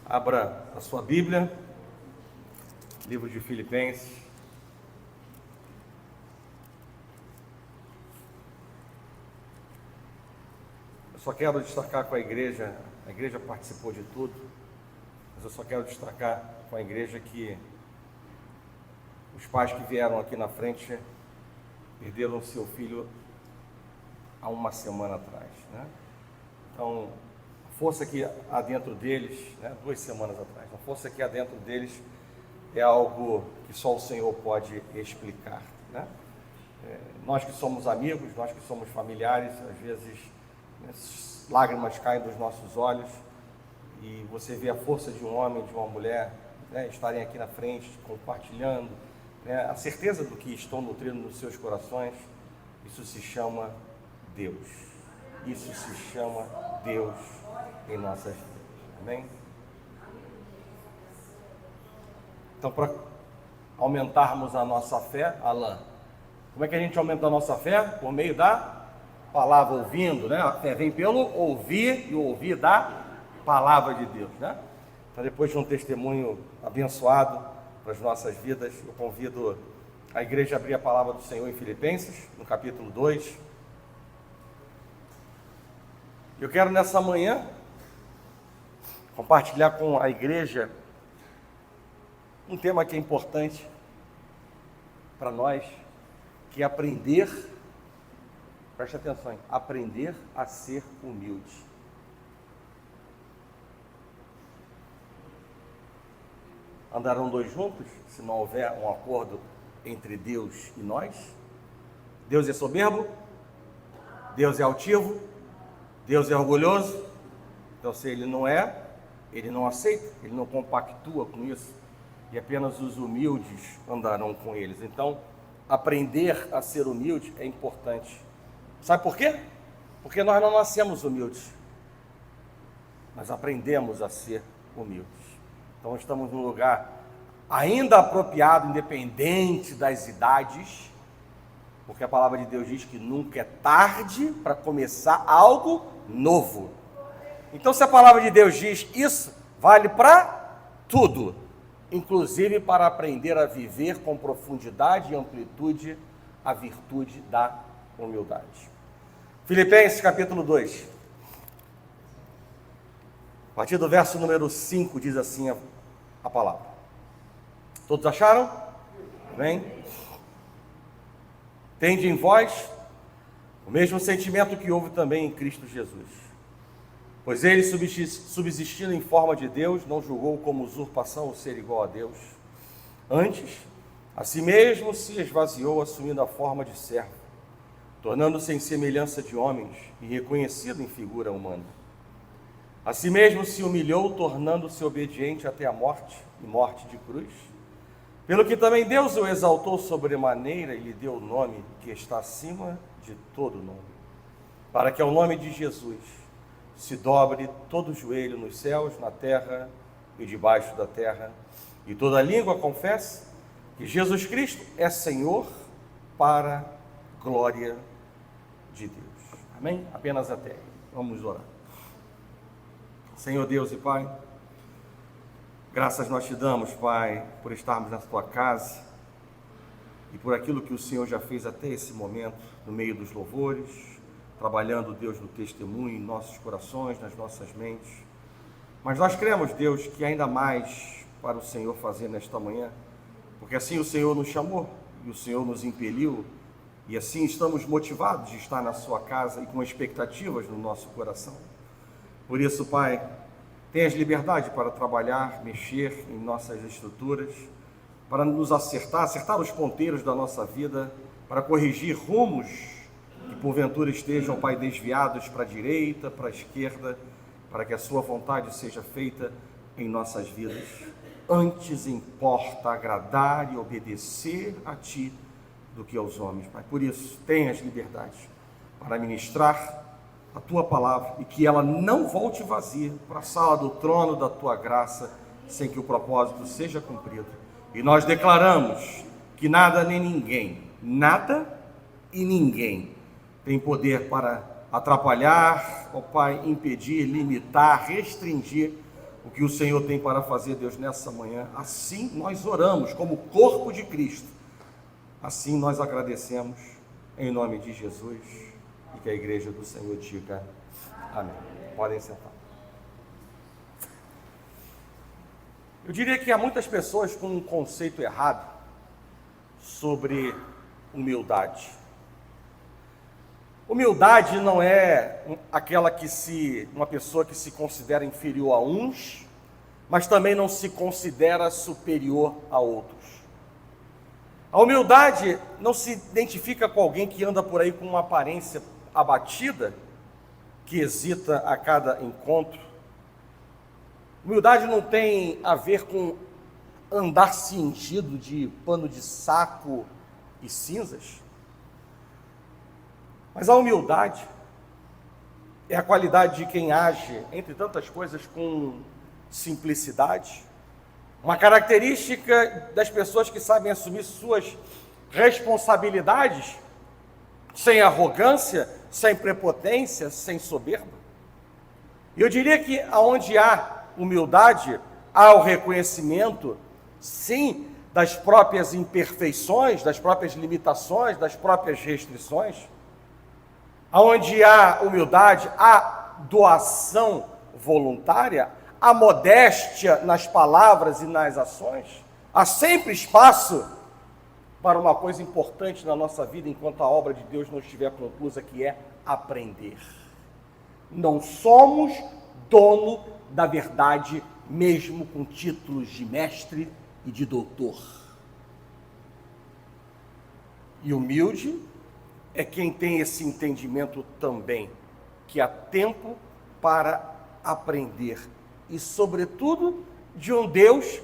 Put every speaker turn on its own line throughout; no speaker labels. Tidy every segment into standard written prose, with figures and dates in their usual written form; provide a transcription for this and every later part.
Abra a sua Bíblia, livro de Filipenses. Eu só quero destacar com a igreja participou de tudo, mas eu só quero destacar com a igreja que os pais que vieram aqui na frente perderam seu filho há uma semana atrás, né? Então, a força que há dentro deles, 2 semanas atrás, a força que há dentro deles é algo que só o Senhor pode explicar, né? Nós que somos amigos, nós que somos familiares, às vezes lágrimas caem dos nossos olhos e você vê a força de um homem, de uma mulher, estarem aqui na frente, compartilhando, a certeza do que estão nutrindo nos seus corações. Isso se chama Deus. Isso se chama Deus em nossas vidas. Amém? Então, para aumentarmos a nossa fé, Alain, como é que a gente aumenta a nossa fé? Por meio da palavra, ouvindo, né? A fé vem pelo ouvir e o ouvir da palavra de Deus, né? Então, depois de um testemunho abençoado para as nossas vidas, eu convido a igreja a abrir a palavra do Senhor em Filipenses, no capítulo 2. Eu quero nessa manhã compartilhar com a igreja um tema que é importante para nós, que é aprender, preste atenção, aprender a ser humilde. Andarão dois juntos, se não houver um acordo entre Deus e nós? Deus é soberbo? Deus é altivo? Deus é orgulhoso? Então, se ele não é, ele não aceita, ele não compactua com isso, e apenas os humildes andarão com eles. Então, aprender a ser humilde é importante. Sabe por quê? Porque nós não nascemos humildes, nós aprendemos a ser humildes. Então, estamos num lugar ainda apropriado, independente das idades, porque a palavra de Deus diz que nunca é tarde para começar algo novo. Então, se a palavra de Deus diz isso, vale para tudo, inclusive para aprender a viver com profundidade e amplitude a virtude da humildade. Filipenses capítulo 2, a partir do verso número 5, diz assim a palavra. Todos acharam? Amém? Tende em vós o mesmo sentimento que houve também em Cristo Jesus. Pois ele, subsistindo em forma de Deus, não julgou como usurpação o ser igual a Deus. Antes, a si mesmo se esvaziou, assumindo a forma de servo, tornando-se em semelhança de homens e reconhecido em figura humana. A si mesmo se humilhou, tornando-se obediente até a morte, e morte de cruz. Pelo que também Deus o exaltou sobremaneira e lhe deu o nome que está acima de todo nome, para que ao nome de Jesus se dobre todo o joelho nos céus, na terra e debaixo da terra, e toda língua confesse que Jesus Cristo é Senhor, para a glória de Deus. Amém? Apenas até aí. Vamos orar. Senhor Deus e Pai, graças nós te damos, Pai, por estarmos na tua casa e por aquilo que o Senhor já fez até esse momento, no meio dos louvores, trabalhando, Deus, no testemunho, em nossos corações, nas nossas mentes. Mas nós cremos, Deus, que ainda mais para o Senhor fazer nesta manhã, porque assim o Senhor nos chamou e o Senhor nos impeliu, e assim estamos motivados de estar na sua casa e com expectativas no nosso coração. Por isso, Pai, tenhas liberdade para trabalhar, mexer em nossas estruturas, para nos acertar os ponteiros da nossa vida, para corrigir rumos que porventura estejam, Pai, desviados para a direita, para a esquerda, para que a sua vontade seja feita em nossas vidas. Antes importa agradar e obedecer a Ti do que aos homens, Pai. Por isso, tenhas liberdade para ministrar a Tua palavra e que ela não volte vazia para a sala do trono da Tua graça, sem que o propósito seja cumprido. E nós declaramos que nada nem ninguém, nada e ninguém tem poder para atrapalhar, ó Pai, impedir, limitar, restringir o que o Senhor tem para fazer, Deus, nessa manhã. Assim nós oramos como corpo de Cristo. Assim nós agradecemos em nome de Jesus e que a igreja do Senhor diga amém. Podem sentar. Eu diria que há muitas pessoas com um conceito errado sobre humildade. Humildade não é aquela uma pessoa que se considera inferior a uns, mas também não se considera superior a outros. A humildade não se identifica com alguém que anda por aí com uma aparência abatida, que hesita a cada encontro. Humildade não tem a ver com andar cingido de pano de saco e cinzas. Mas a humildade é a qualidade de quem age, entre tantas coisas, com simplicidade. Uma característica das pessoas que sabem assumir suas responsabilidades sem arrogância, sem prepotência, sem soberba. E eu diria que aonde há humildade, há o reconhecimento, sim, das próprias imperfeições, das próprias limitações, das próprias restrições. Aonde há humildade, há doação voluntária, há modéstia nas palavras e nas ações. Há sempre espaço para uma coisa importante na nossa vida enquanto a obra de Deus não estiver conclusa, que é aprender. Não somos dono da verdade, mesmo com títulos de mestre e de doutor. E humilde é quem tem esse entendimento também, que há tempo para aprender, e sobretudo de um Deus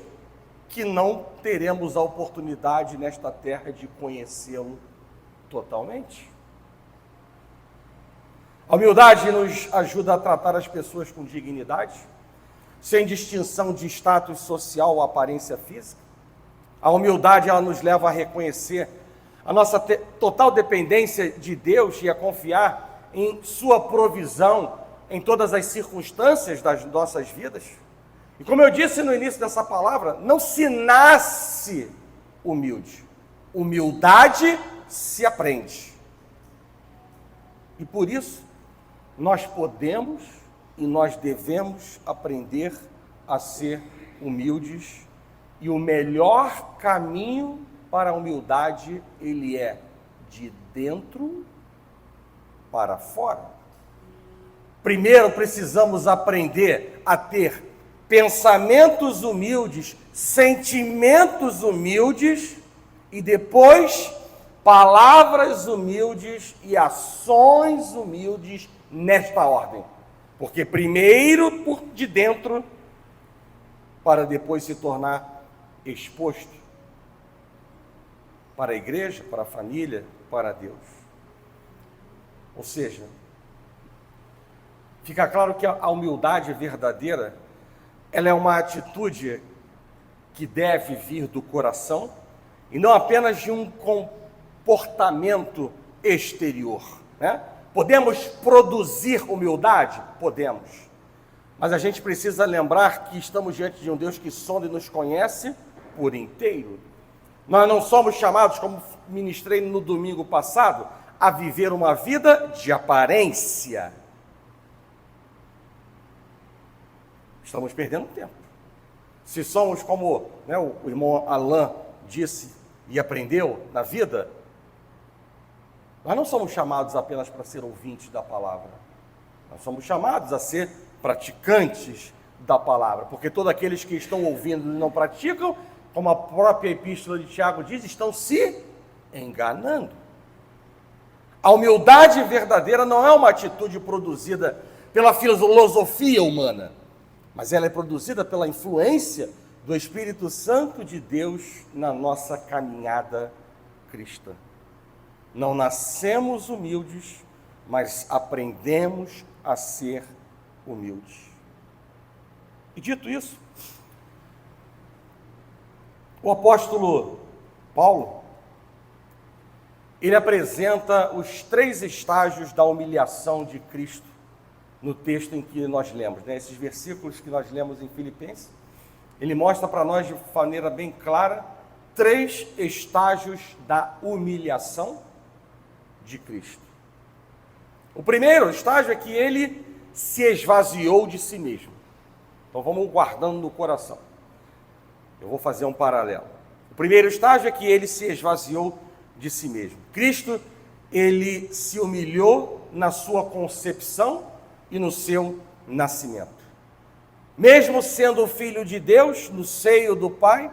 que não teremos a oportunidade nesta terra de conhecê-lo totalmente. A humildade nos ajuda a tratar as pessoas com dignidade, sem distinção de status social ou aparência física. A humildade, ela nos leva a reconhecer a nossa total dependência de Deus e a confiar em sua provisão em todas as circunstâncias das nossas vidas. E como eu disse no início dessa palavra, não se nasce humilde. Humildade se aprende. E por isso, nós podemos e nós devemos aprender a ser humildes. E o melhor caminho para a humildade, ele é de dentro para fora. Primeiro precisamos aprender a ter pensamentos humildes, sentimentos humildes e depois palavras humildes e ações humildes nesta ordem. Porque primeiro por de dentro, para depois se tornar exposto para a igreja, para a família, para Deus. Ou seja, fica claro que a humildade verdadeira, ela é uma atitude que deve vir do coração e não apenas de um comportamento exterior, né? Podemos produzir humildade? Podemos. Mas a gente precisa lembrar que estamos diante de um Deus que sonda e nos conhece por inteiro. Nós não somos chamados, como ministrei no domingo passado, a viver uma vida de aparência. Estamos perdendo tempo. Se somos como o irmão Alain disse e aprendeu na vida, nós não somos chamados apenas para ser ouvintes da palavra. Nós somos chamados a ser praticantes da palavra, porque todos aqueles que estão ouvindo e não praticam, como a própria epístola de Tiago diz, estão se enganando. A humildade verdadeira não é uma atitude produzida pela filosofia humana, mas ela é produzida pela influência do Espírito Santo de Deus na nossa caminhada cristã. Não nascemos humildes, mas aprendemos a ser humildes. E dito isso, o apóstolo Paulo, ele apresenta os 3 estágios da humilhação de Cristo no texto em que nós lemos, né? Esses versículos que nós lemos em Filipenses, ele mostra para nós de maneira bem clara 3 estágios da humilhação de Cristo. O primeiro estágio é que ele se esvaziou de si mesmo. Então vamos guardando no coração. Eu vou fazer um paralelo. O primeiro estágio é que ele se esvaziou de si mesmo. Cristo, ele se humilhou na sua concepção e no seu nascimento. Mesmo sendo o Filho de Deus, no seio do Pai,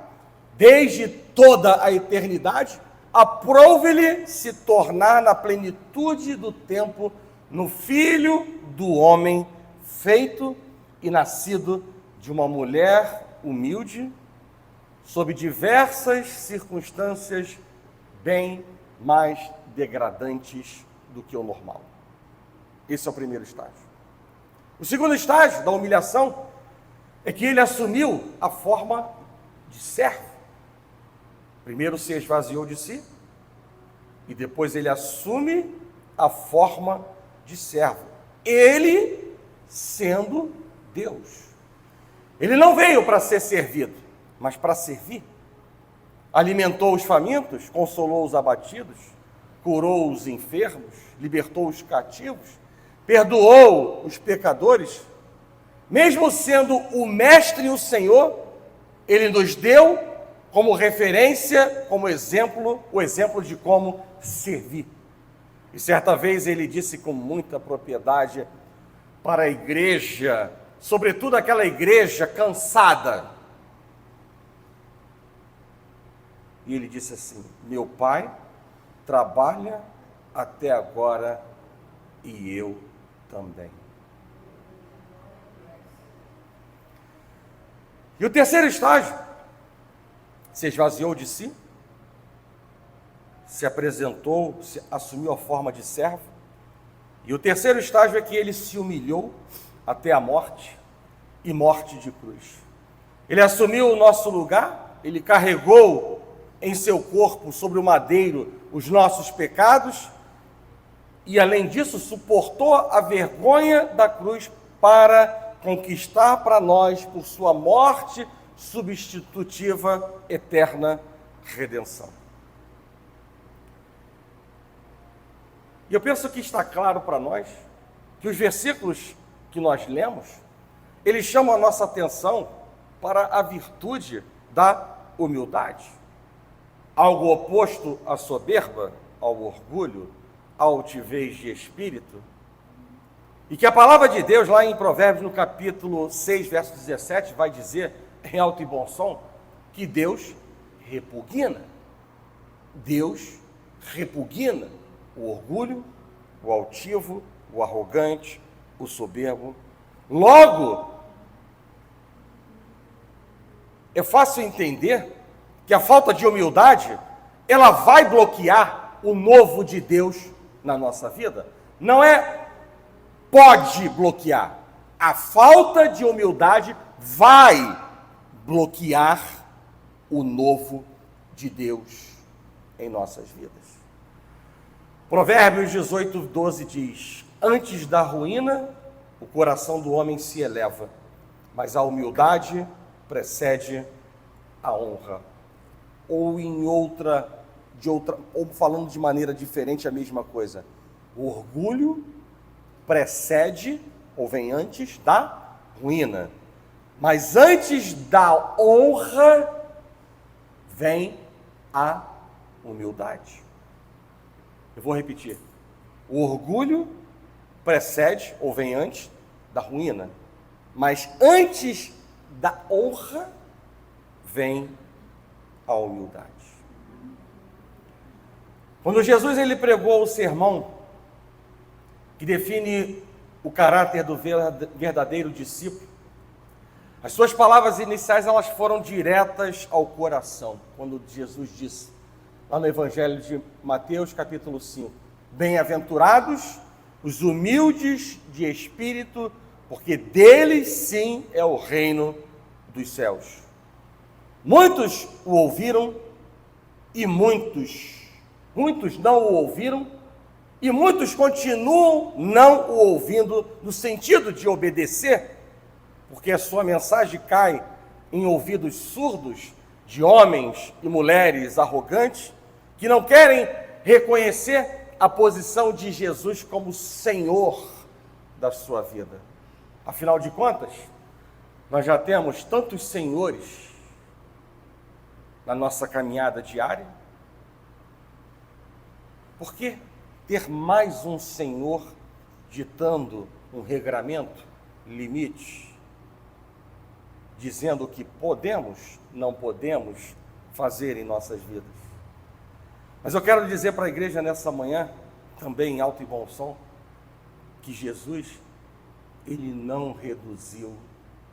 desde toda a eternidade, aprouve-lhe se tornar na plenitude do tempo no Filho do homem, feito e nascido de uma mulher humilde, sob diversas circunstâncias bem mais degradantes do que o normal. Esse é o primeiro estágio. O segundo estágio da humilhação é que ele assumiu a forma de servo. Primeiro se esvaziou de si e depois ele assume a forma de servo. Ele sendo Deus. Ele não veio para ser servido, mas para servir. Alimentou os famintos, consolou os abatidos, curou os enfermos, libertou os cativos, perdoou os pecadores. Mesmo sendo o Mestre e o Senhor, ele nos deu como referência, como exemplo, o exemplo de como servir. E certa vez ele disse com muita propriedade para a igreja, sobretudo aquela igreja cansada. E ele disse assim: meu pai trabalha até agora e eu também. E o terceiro estágio, se esvaziou de si, se apresentou, assumiu a forma de servo. E o terceiro estágio é que ele se humilhou até a morte, e morte de cruz. Ele assumiu o nosso lugar, ele carregou em seu corpo, sobre o madeiro, os nossos pecados, e além disso, suportou a vergonha da cruz para conquistar para nós, por sua morte substitutiva, eterna redenção. E eu penso que está claro para nós que os versículos que nós lemos, eles chamam a nossa atenção para a virtude da humildade. Algo oposto à soberba, ao orgulho, à altivez de espírito. E que a palavra de Deus, lá em Provérbios, no capítulo 6, verso 17, vai dizer, em alto e bom som, que Deus repugna. Deus repugna o orgulho, o altivo, o arrogante, o soberbo. Logo, é fácil entender que a falta de humildade, ela vai bloquear o novo de Deus na nossa vida. Não é pode bloquear. A falta de humildade vai bloquear o novo de Deus em nossas vidas. Provérbios 18, 12 diz: antes da ruína, o coração do homem se eleva, mas a humildade precede a honra. Ou ou falando de maneira diferente, a mesma coisa. O orgulho precede, ou vem antes da ruína. Mas antes da honra, vem a humildade. Eu vou repetir. O orgulho precede, ou vem antes da ruína. Mas antes da honra, vem a humildade. Quando Jesus ele pregou o sermão que define o caráter do verdadeiro discípulo, as suas palavras iniciais elas foram diretas ao coração, quando Jesus disse, lá no Evangelho de Mateus, capítulo 5, bem-aventurados os humildes de espírito, porque deles sim é o reino dos céus. Muitos o ouviram e muitos não o ouviram E muitos continuam não o ouvindo no sentido de obedecer, porque a sua mensagem cai em ouvidos surdos de homens e mulheres arrogantes que não querem reconhecer a posição de Jesus como Senhor da sua vida. Afinal de contas, nós já temos tantos senhores na nossa caminhada diária. Por que ter mais um Senhor ditando um regramento, limite, dizendo o que podemos, não podemos fazer em nossas vidas? Mas eu quero dizer para a igreja nessa manhã, também em alto e bom som, que Jesus, ele não reduziu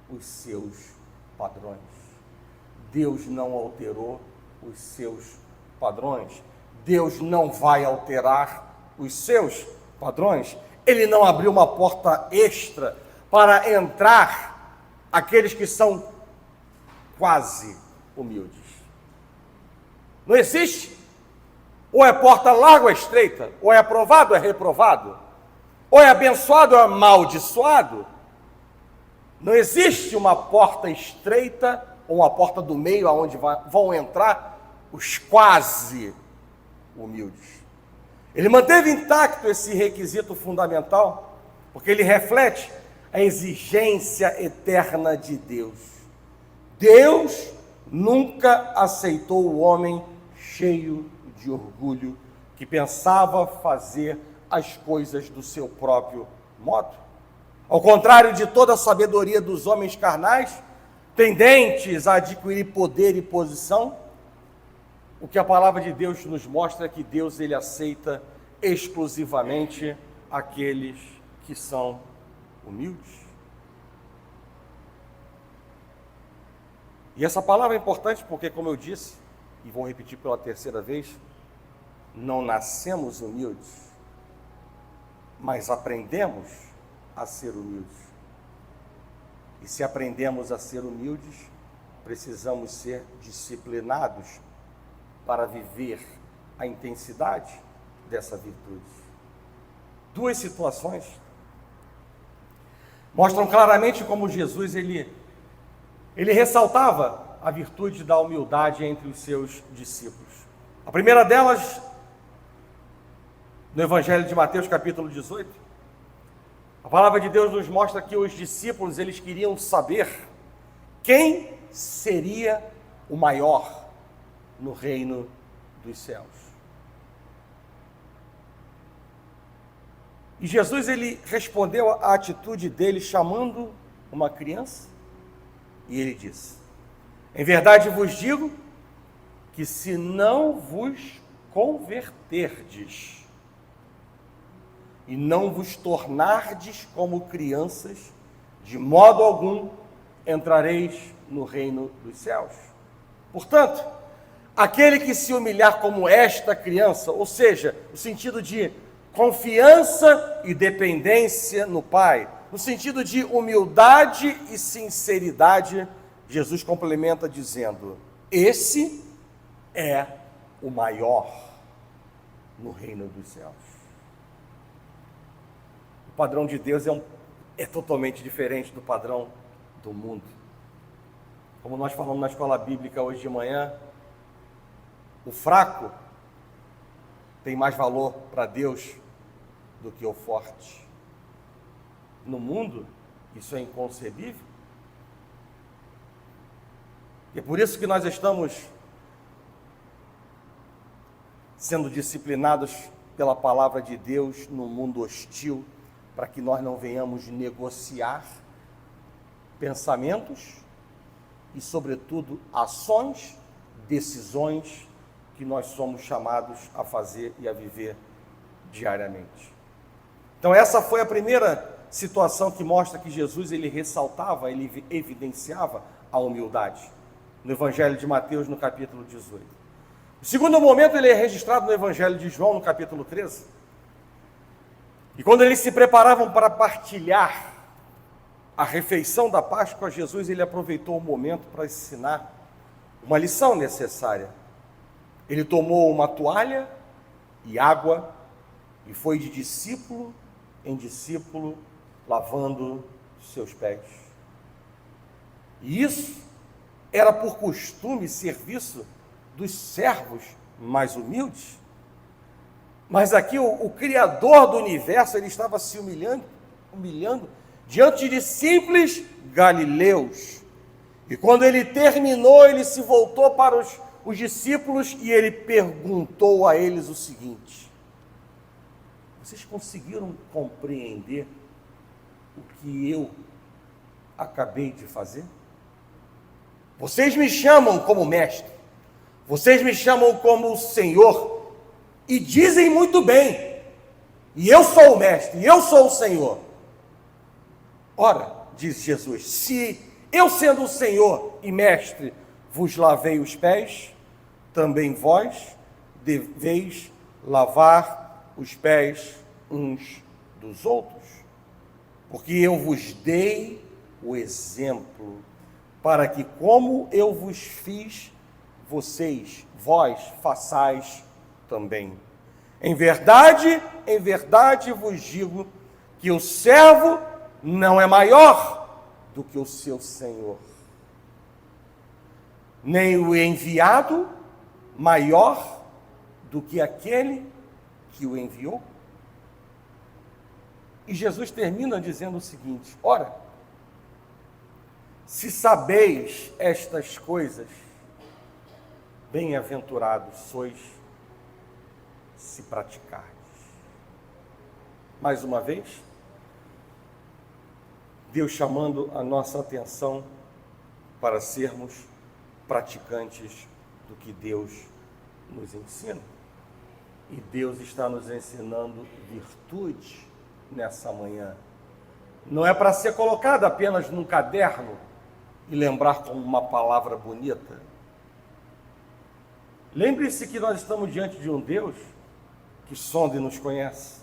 os seus padrões. Deus não alterou os seus padrões. Deus não vai alterar os seus padrões. Ele não abriu uma porta extra para entrar aqueles que são quase humildes. Não existe. Ou é porta larga ou é estreita, ou é aprovado ou é reprovado, ou é abençoado ou é amaldiçoado. Não existe uma porta estreita ou uma porta do meio aonde vão entrar os quase humildes. Ele manteve intacto esse requisito fundamental, porque ele reflete a exigência eterna de Deus. Deus nunca aceitou o homem cheio de orgulho, que pensava fazer as coisas do seu próprio modo. Ao contrário de toda a sabedoria dos homens carnais, tendentes a adquirir poder e posição, o que a palavra de Deus nos mostra é que Deus, ele aceita exclusivamente aqueles que são humildes. E essa palavra é importante porque, como eu disse, e vou repetir pela terceira vez, não nascemos humildes, mas aprendemos a ser humildes. E se aprendemos a ser humildes, precisamos ser disciplinados para viver a intensidade dessa virtude. Duas situações mostram claramente como Jesus ele ressaltava a virtude da humildade entre os seus discípulos. A primeira delas, no Evangelho de Mateus, capítulo 18, a palavra de Deus nos mostra que os discípulos, eles queriam saber quem seria o maior no reino dos céus. E Jesus, ele respondeu à atitude dele chamando uma criança, e ele disse: em verdade vos digo que se não vos converterdes e não vos tornardes como crianças, de modo algum entrareis no reino dos céus. Portanto, aquele que se humilhar como esta criança, ou seja, no sentido de confiança e dependência no Pai, no sentido de humildade e sinceridade, Jesus complementa dizendo: esse é o maior no reino dos céus. O padrão de Deus é totalmente diferente do padrão do mundo. Como nós falamos na escola bíblica hoje de manhã, o fraco tem mais valor para Deus do que o forte. No mundo, isso é inconcebível. E é por isso que nós estamos sendo disciplinados pela palavra de Deus no mundo hostil, para que nós não venhamos negociar pensamentos e, sobretudo, ações, decisões que nós somos chamados a fazer e a viver diariamente. Então essa foi a primeira situação que mostra que Jesus, ele ressaltava, ele evidenciava a humildade, no Evangelho de Mateus, no capítulo 18. O segundo momento, ele é registrado no Evangelho de João, no capítulo 13. E quando eles se preparavam para partilhar a refeição da Páscoa, Jesus, ele aproveitou o momento para ensinar uma lição necessária. Ele tomou uma toalha e água e foi de discípulo em discípulo, lavando seus pés. E isso era por costume serviço dos servos mais humildes. Mas aqui o Criador do universo, ele estava se humilhando diante de simples galileus. E quando ele terminou, ele se voltou para os discípulos e ele perguntou a eles o seguinte: vocês conseguiram compreender o que eu acabei de fazer? Vocês me chamam como mestre, vocês me chamam como Senhor, e dizem muito bem, e eu sou o mestre, e eu sou o Senhor. Ora, diz Jesus, se eu sendo o Senhor e mestre vos lavei os pés, também vós deveis lavar os pés uns dos outros, porque eu vos dei o exemplo, para que como eu vos fiz, vós façais também. Em verdade vos digo que o servo não é maior do que o seu senhor, nem o enviado maior do que aquele que o enviou. E Jesus termina dizendo o seguinte: ora, se sabeis estas coisas, bem-aventurados sois se praticardes. Mais uma vez, Deus chamando a nossa atenção para sermos praticantes do que Deus nos ensina. E Deus está nos ensinando virtude nessa manhã. Não é para ser colocado apenas num caderno e lembrar como uma palavra bonita. Lembre-se que nós estamos diante de um Deus que sonda e nos conhece.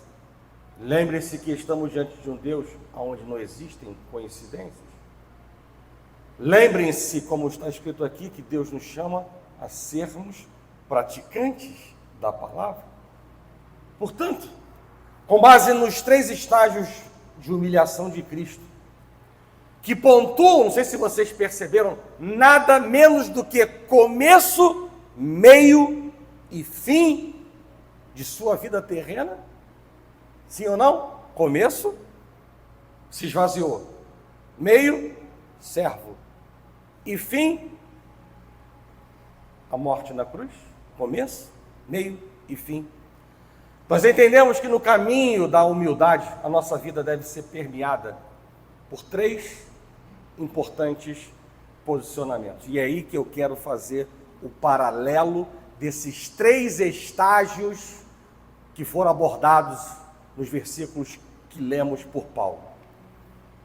Lembre-se que estamos diante de um Deus onde não existem coincidências. Lembrem-se, como está escrito aqui, que Deus nos chama a sermos praticantes da palavra. Portanto, com base nos 3 estágios de humilhação de Cristo, que pontuam, não sei se vocês perceberam, nada menos do que começo, meio e fim de sua vida terrena. Sim ou não? Começo, se esvaziou. Meio, servo. E fim, a morte na cruz. Começo, meio e fim. Nós entendemos que no caminho da humildade, a nossa vida deve ser permeada por 3 importantes posicionamentos. E é aí que eu quero fazer o paralelo desses 3 estágios que foram abordados nos versículos que lemos por Paulo.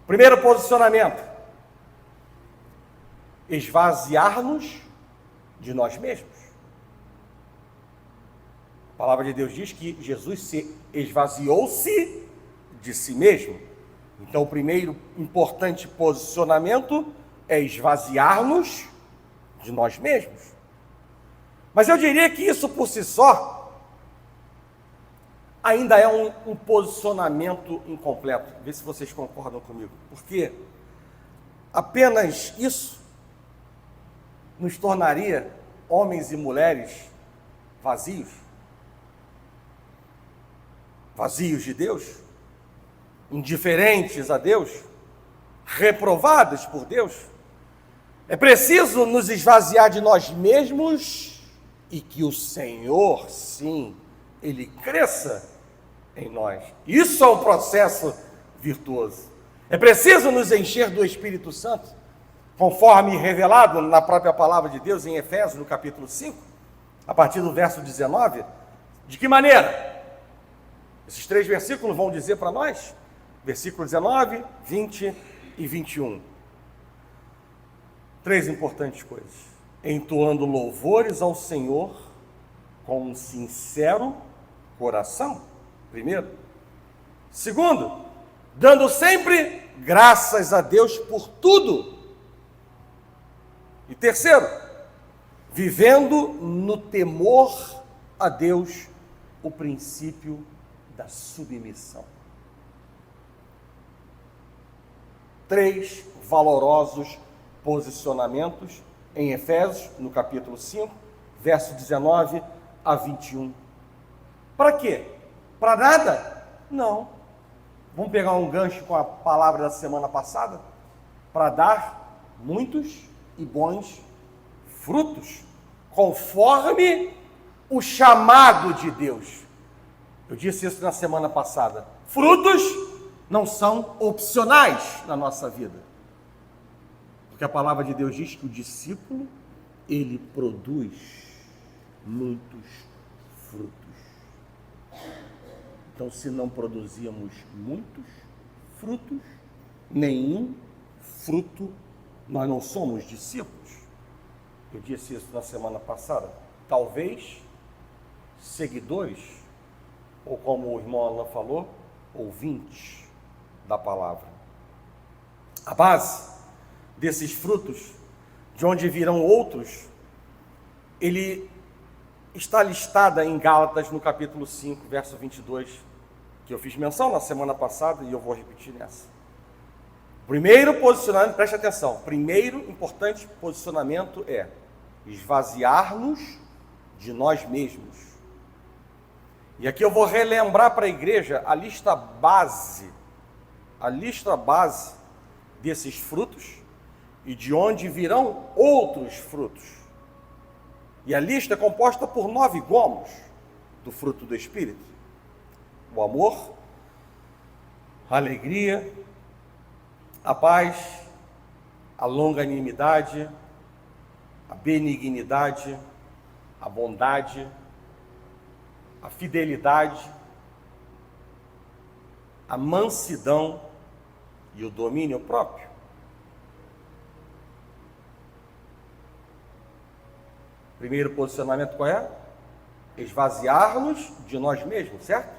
Primeiro posicionamento: esvaziar-nos de nós mesmos. A palavra de Deus diz que Jesus se esvaziou-se de si mesmo. Então, o primeiro importante posicionamento é esvaziar-nos de nós mesmos. Mas eu diria que isso por si só ainda é um posicionamento incompleto. Vê se vocês concordam comigo. Porque apenas isso nos tornaria homens e mulheres vazios de Deus, indiferentes a Deus, reprovados por Deus. É preciso nos esvaziar de nós mesmos e que o Senhor, sim, Ele cresça em nós. Isso é um processo virtuoso. É preciso nos encher do Espírito Santo, conforme revelado na própria palavra de Deus em Efésios, no capítulo 5, a partir do verso 19. De que maneira? Esses 3 versículos vão dizer para nós, versículo 19, 20 e 21. 3 importantes coisas: entoando louvores ao Senhor com um sincero coração, primeiro. Segundo, dando sempre graças a Deus por tudo. E terceiro, vivendo no temor a Deus, o princípio da submissão. 3 valorosos posicionamentos em Efésios, no capítulo 5, verso 19 a 21. Para quê? Para nada? Não. Vamos pegar um gancho com a palavra da semana passada? Para dar muitos e bons frutos, conforme o chamado de Deus. Eu disse isso na semana passada. Frutos não são opcionais na nossa vida. Porque a palavra de Deus diz que o discípulo, ele produz muitos frutos. Então, se não produzíamos muitos frutos, nenhum fruto, nós não somos discípulos. Eu disse isso na semana passada. Talvez seguidores, ou como o irmão Alan falou, ouvintes da palavra. A base desses frutos, de onde virão outros, ele está listada em Gálatas, no capítulo 5, verso 22, que eu fiz menção na semana passada e eu vou repetir nessa. Primeiro posicionamento, preste atenção, primeiro importante posicionamento é esvaziar-nos de nós mesmos. E aqui eu vou relembrar para a igreja a lista base desses frutos e de onde virão outros frutos. E a lista é composta por 9 gomos do fruto do Espírito: o amor, a alegria, a paz, a longanimidade, a benignidade, a bondade, a fidelidade, a mansidão e o domínio próprio. Primeiro posicionamento qual é? Esvaziar-nos de nós mesmos, certo?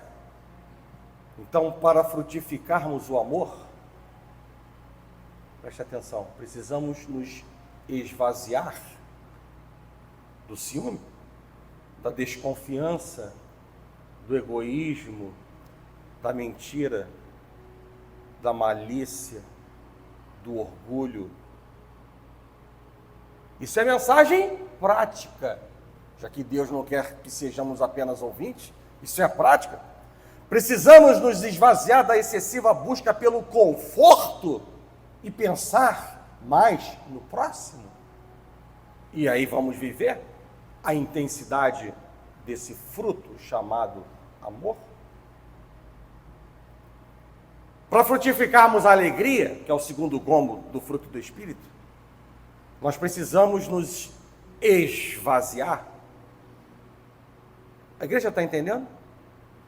Então, para frutificarmos o amor, preste atenção, precisamos nos esvaziar do ciúme, da desconfiança, do egoísmo, da mentira, da malícia, do orgulho. Isso é mensagem prática, já que Deus não quer que sejamos apenas ouvintes, isso é prática. Precisamos nos esvaziar da excessiva busca pelo conforto e pensar mais no próximo. E aí vamos viver a intensidade desse fruto chamado amor. Para frutificarmos a alegria, que é o segundo gomo do fruto do Espírito, nós precisamos nos esvaziar. A igreja está entendendo?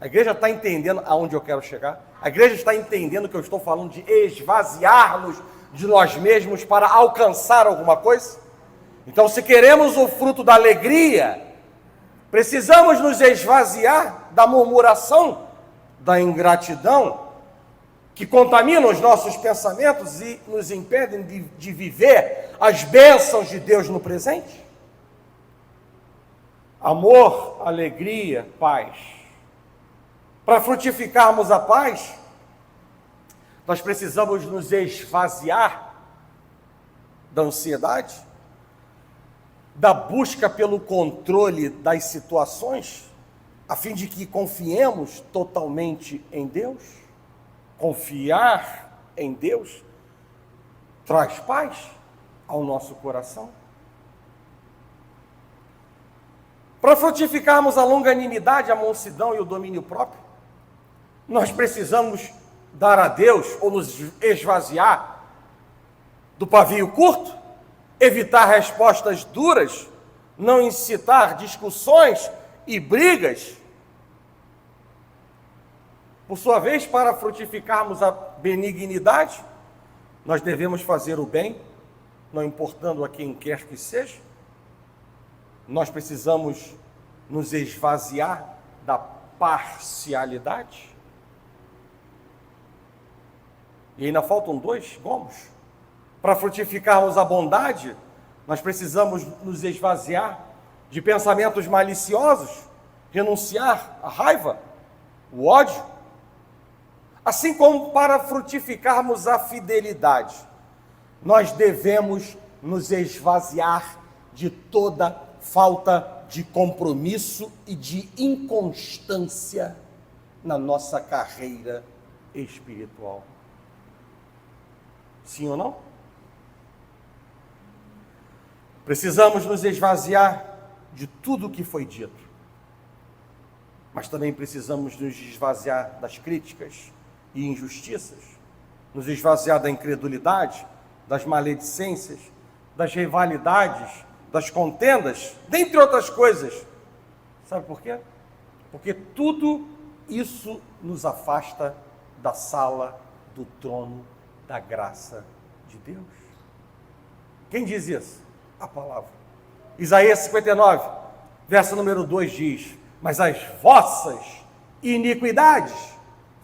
A igreja está entendendo aonde eu quero chegar? A igreja está entendendo que eu estou falando de esvaziar-nos de nós mesmos para alcançar alguma coisa? Então, se queremos o fruto da alegria, precisamos nos esvaziar da murmuração, da ingratidão, que contaminam os nossos pensamentos e nos impedem de viver as bênçãos de Deus no presente. Amor, alegria, paz. Para frutificarmos a paz, nós precisamos nos esvaziar da ansiedade, da busca pelo controle das situações, a fim de que confiemos totalmente em Deus. Confiar em Deus traz paz ao nosso coração. Para frutificarmos a longanimidade, a mansidão e o domínio próprio, nós precisamos dar a Deus, ou nos esvaziar do pavio curto, evitar respostas duras, não incitar discussões e brigas. Por sua vez, para frutificarmos a benignidade, nós devemos fazer o bem, não importando a quem quer que seja. Nós precisamos nos esvaziar da parcialidade. E ainda faltam 2 gomos. Para frutificarmos a bondade, nós precisamos nos esvaziar de pensamentos maliciosos, renunciar à raiva, o ódio, assim como para frutificarmos a fidelidade, nós devemos nos esvaziar de toda falta de compromisso e de inconstância na nossa carreira espiritual. Sim ou não? Precisamos nos esvaziar de tudo o que foi dito, mas também precisamos nos esvaziar das críticas e injustiças, nos esvaziar da incredulidade, das maledicências, das rivalidades, das contendas, dentre outras coisas. Sabe por quê? Porque tudo isso nos afasta da sala do trono da graça de Deus. Quem diz isso? A palavra. Isaías 59, verso número 2 diz: mas as vossas iniquidades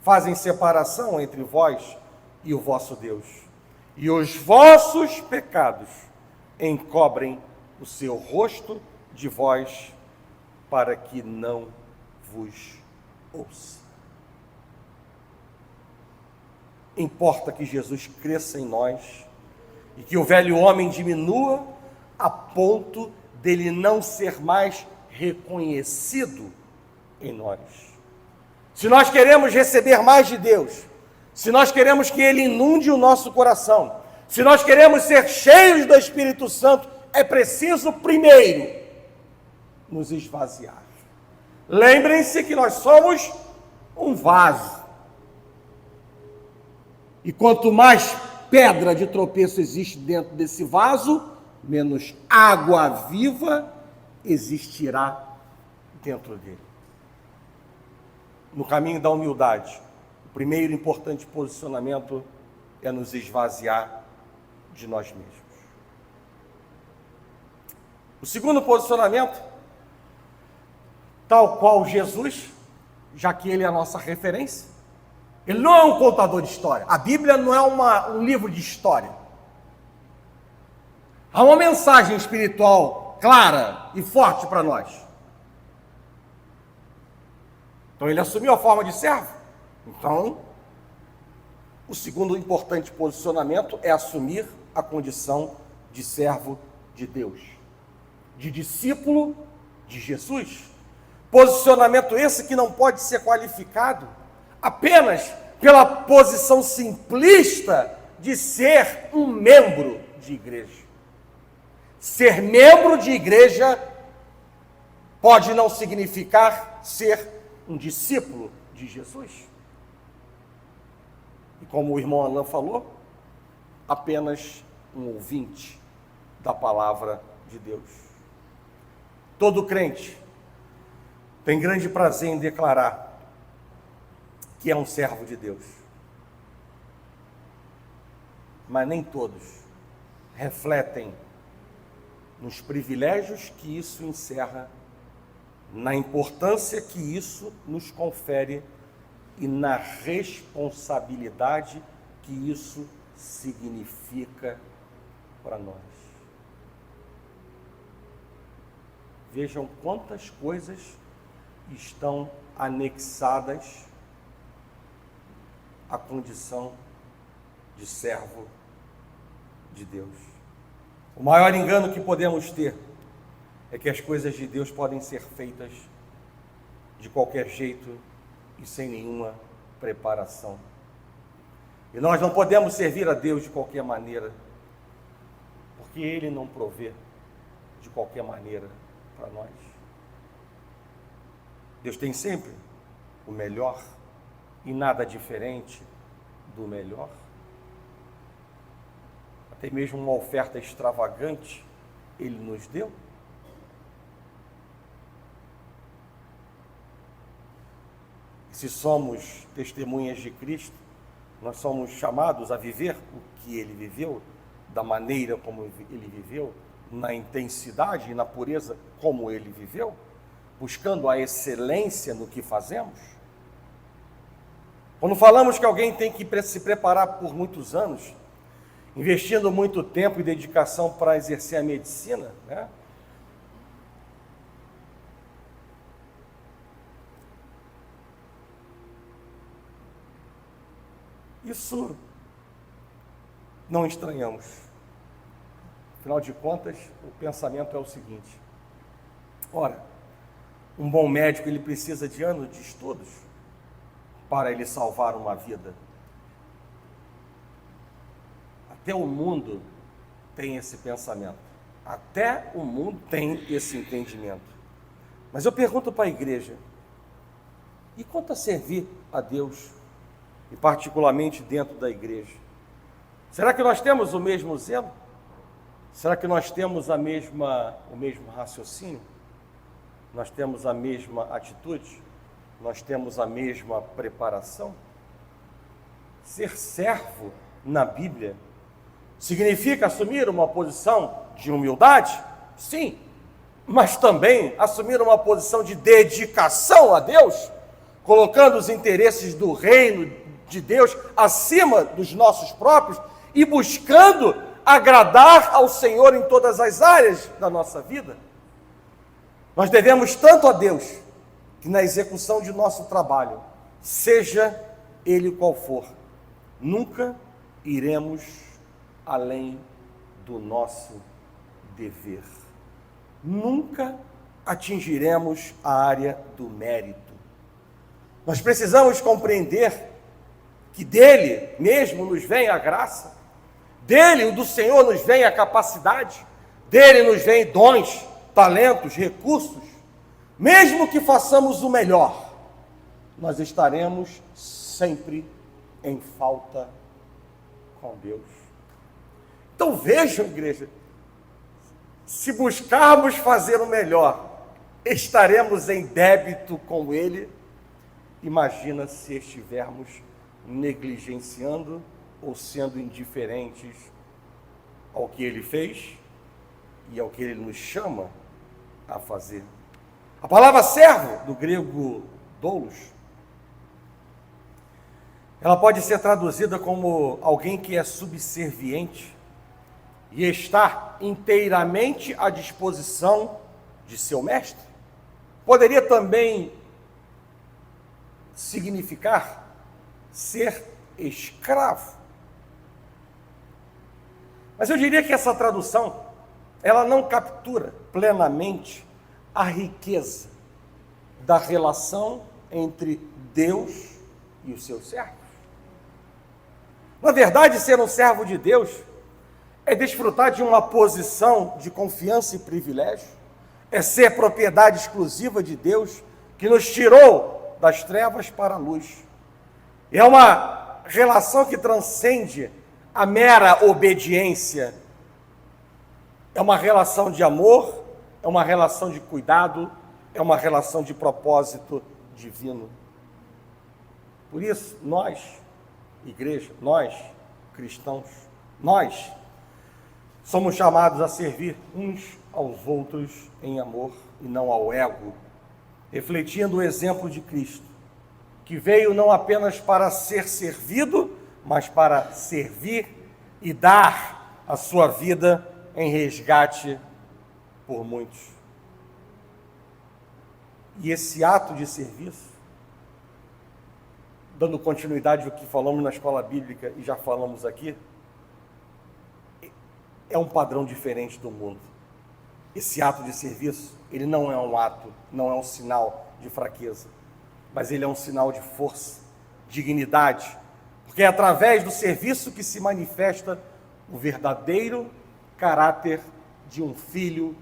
fazem separação entre vós e o vosso Deus, e os vossos pecados encobrem o seu rosto de vós, para que não vos ouça. Importa que Jesus cresça em nós e que o velho homem diminua a ponto dele não ser mais reconhecido em nós. Se nós queremos receber mais de Deus, se nós queremos que Ele inunde o nosso coração, se nós queremos ser cheios do Espírito Santo, é preciso primeiro nos esvaziar. Lembrem-se que nós somos um vaso. E quanto mais pedra de tropeço existe dentro desse vaso, menos água viva existirá dentro dele. No caminho da humildade, o primeiro importante posicionamento é nos esvaziar de nós mesmos. O segundo posicionamento, tal qual Jesus, já que ele é a nossa referência, ele não é um contador de história. A Bíblia não é um livro de história. Há uma mensagem espiritual clara e forte para nós. Então ele assumiu a forma de servo. Então, o segundo importante posicionamento é assumir a condição de servo de Deus, de discípulo de Jesus. Posicionamento esse que não pode ser qualificado apenas pela posição simplista de ser um membro de igreja. Ser membro de igreja pode não significar ser um discípulo de Jesus. E como o irmão Alain falou, apenas um ouvinte da palavra de Deus. Todo crente tem grande prazer em declarar que é um servo de Deus. Mas nem todos refletem nos privilégios que isso encerra, na importância que isso nos confere e na responsabilidade que isso significa para nós. Vejam quantas coisas estão anexadas à condição de servo de Deus. O maior engano que podemos ter é que as coisas de Deus podem ser feitas de qualquer jeito e sem nenhuma preparação. E nós não podemos servir a Deus de qualquer maneira, porque Ele não provê de qualquer maneira para nós. Deus tem sempre o melhor e nada diferente do melhor. Até mesmo uma oferta extravagante Ele nos deu. Se somos testemunhas de Cristo, nós somos chamados a viver o que Ele viveu, da maneira como Ele viveu, na intensidade e na pureza como Ele viveu, buscando a excelência no que fazemos. Quando falamos que alguém tem que se preparar por muitos anos, investindo muito tempo e dedicação para exercer a medicina, né? Isso não estranhamos. Afinal de contas, o pensamento é o seguinte: ora, um bom médico ele precisa de anos de estudos para ele salvar uma vida. Até o mundo tem esse pensamento. Até o mundo tem esse entendimento. Mas eu pergunto para a igreja: e quanto a servir a Deus, e particularmente dentro da igreja? Será que nós temos o mesmo zelo? Será que nós temos o mesmo raciocínio? Nós temos a mesma atitude? Nós temos a mesma preparação? Ser servo na Bíblia significa assumir uma posição de humildade? Sim, mas também assumir uma posição de dedicação a Deus, colocando os interesses do reino de Deus acima dos nossos próprios e buscando agradar ao Senhor em todas as áreas da nossa vida. Nós devemos tanto a Deus que na execução de nosso trabalho, seja ele qual for, nunca iremos além do nosso dever. Nunca atingiremos a área do mérito. Nós precisamos compreender que dele mesmo nos vem a graça, dele, do Senhor, nos vem a capacidade, dele nos vem dons, talentos, recursos. Mesmo que façamos o melhor, nós estaremos sempre em falta com Deus. Então vejam, igreja, se buscarmos fazer o melhor, estaremos em débito com Ele. Imagina se estivermos negligenciando ou sendo indiferentes ao que Ele fez e ao que Ele nos chama a fazer. A palavra servo, do grego doulos, ela pode ser traduzida como alguém que é subserviente e está inteiramente à disposição de seu mestre. Poderia também significar ser escravo. Mas eu diria que essa tradução, ela não captura plenamente a riqueza da relação entre Deus e os seus servos. Na verdade, ser um servo de Deus é desfrutar de uma posição de confiança e privilégio, é ser propriedade exclusiva de Deus, que nos tirou das trevas para a luz. É uma relação que transcende a mera obediência. É uma relação de amor, é uma relação de cuidado, é uma relação de propósito divino. Por isso, nós, igreja, nós, cristãos, nós somos chamados a servir uns aos outros em amor e não ao ego, refletindo o exemplo de Cristo, que veio não apenas para ser servido, mas para servir e dar a sua vida em resgate por muitos. E esse ato de serviço, dando continuidade ao que falamos na escola bíblica e já falamos aqui, é um padrão diferente do mundo. Esse ato de serviço, ele não é um ato, não é um sinal de fraqueza, mas ele é um sinal de força, dignidade, porque é através do serviço que se manifesta o verdadeiro caráter de um filho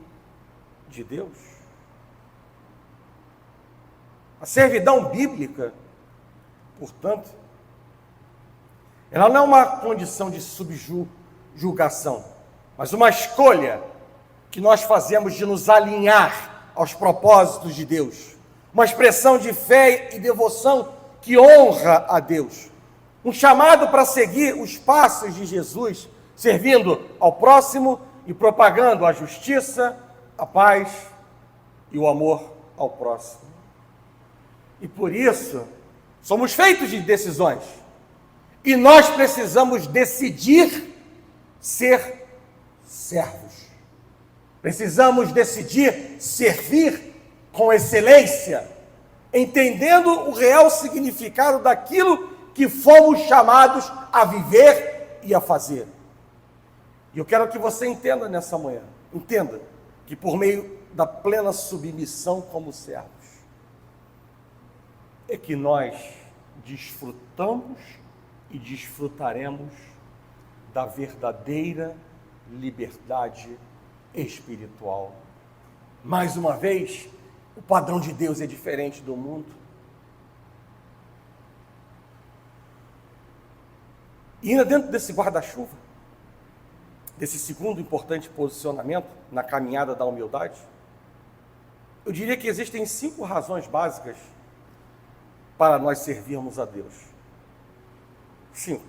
de Deus. A servidão bíblica, portanto, ela não é uma condição de subjugação, mas uma escolha que nós fazemos de nos alinhar aos propósitos de Deus. Uma expressão de fé e devoção que honra a Deus. Um chamado para seguir os passos de Jesus, servindo ao próximo e propagando a justiça, a paz e o amor ao próximo. E por isso, somos feitos de decisões. E nós precisamos decidir ser servos. Precisamos decidir servir com excelência, entendendo o real significado daquilo que fomos chamados a viver e a fazer. E eu quero que você entenda nessa manhã, entenda que por meio da plena submissão como servos, é que nós desfrutamos e desfrutaremos da verdadeira liberdade espiritual. Mais uma vez, o padrão de Deus é diferente do mundo. E ainda dentro desse guarda-chuva, desse segundo importante posicionamento na caminhada da humildade, eu diria que existem 5 razões básicas para nós servirmos a Deus. 5.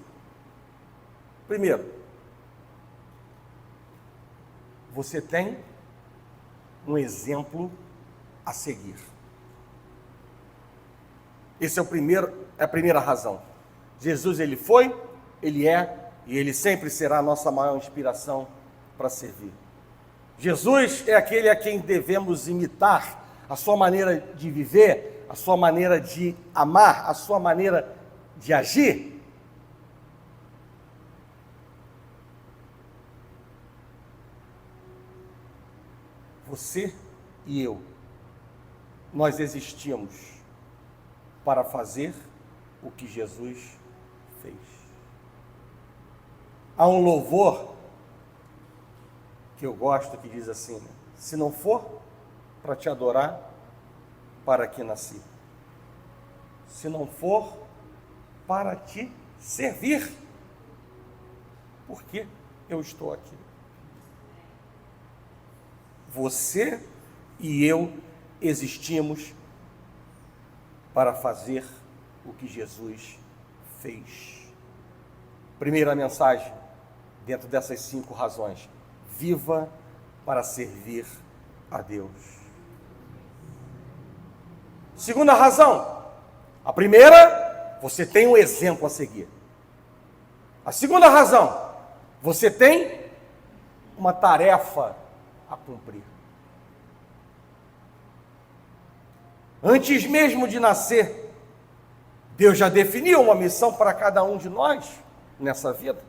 Primeiro, você tem um exemplo a seguir. Esse é a primeira razão. Jesus, ele foi, ele é e ele sempre será a nossa maior inspiração para servir. Jesus é aquele a quem devemos imitar, a sua maneira de viver, a sua maneira de amar, a sua maneira de agir. Você e eu, nós existimos para fazer o que Jesus fez. Há um louvor que eu gosto que diz assim: se não for para te adorar, para que nasci. Se não for para te servir, por que eu estou aqui? Você e eu existimos para fazer o que Jesus fez. Primeira mensagem, dentro dessas 5 razões: viva para servir a Deus. Segunda razão, a primeira, você tem um exemplo a seguir. A segunda razão, você tem uma tarefa a cumprir. Antes mesmo de nascer, Deus já definiu uma missão para cada um de nós nessa vida.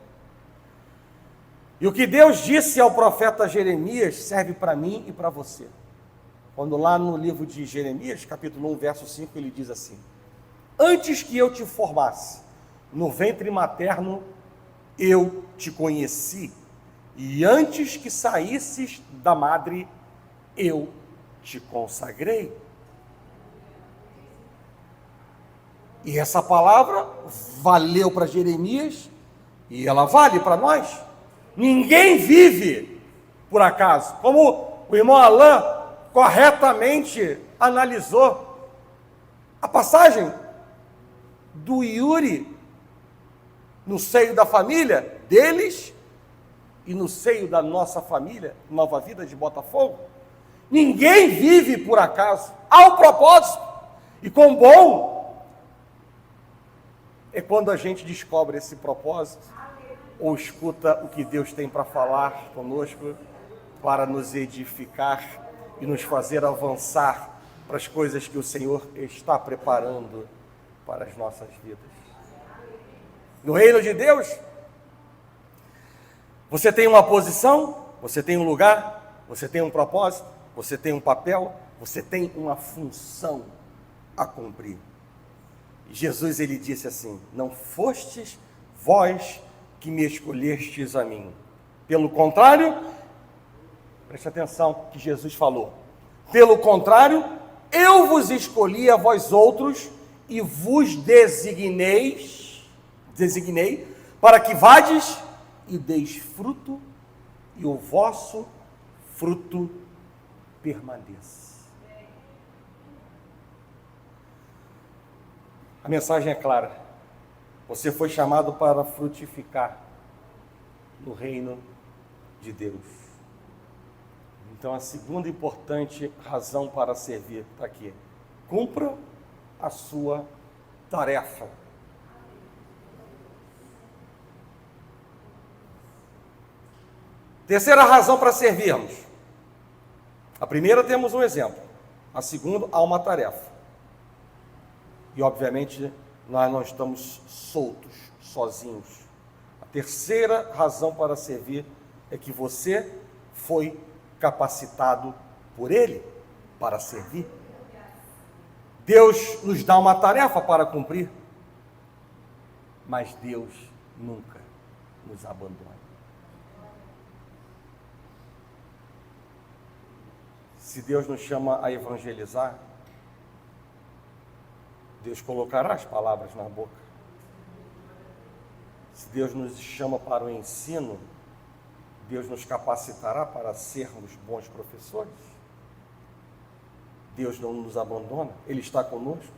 E o que Deus disse ao profeta Jeremias serve para mim e para você. Quando lá no livro de Jeremias, capítulo 1, verso 5, ele diz assim: antes que eu te formasse no ventre materno, eu te conheci, e antes que saísses da madre, eu te consagrei. E essa palavra valeu para Jeremias e ela vale para nós. Ninguém vive por acaso. Como o irmão Alain corretamente analisou a passagem do Yuri no seio da família deles e no seio da nossa família, Nova Vida de Botafogo. Ninguém vive por acaso. Há um propósito. E quão bom é quando a gente descobre esse propósito, ou escuta o que Deus tem para falar conosco, para nos edificar e nos fazer avançar para as coisas que o Senhor está preparando para as nossas vidas. No reino de Deus, você tem uma posição, você tem um lugar, você tem um propósito, você tem um papel, você tem uma função a cumprir. Jesus, ele disse assim: não fostes vós que me escolhestes a mim. Pelo contrário, preste atenção que Jesus falou. Pelo contrário, eu vos escolhi a vós outros e vos designei para que vades e deis fruto e o vosso fruto permaneça. A mensagem é clara. Você foi chamado para frutificar no reino de Deus. Então, a segunda importante razão para servir está aqui. Cumpra a sua tarefa. Terceira razão para servirmos. A primeira, temos um exemplo. A segunda, há uma tarefa. E, obviamente, nós não estamos soltos, sozinhos. A terceira razão para servir é que você foi capacitado por Ele para servir. Deus nos dá uma tarefa para cumprir, mas Deus nunca nos abandona. Se Deus nos chama a evangelizar, Deus colocará as palavras na boca. Se Deus nos chama para o ensino, Deus nos capacitará para sermos bons professores. Deus não nos abandona, Ele está conosco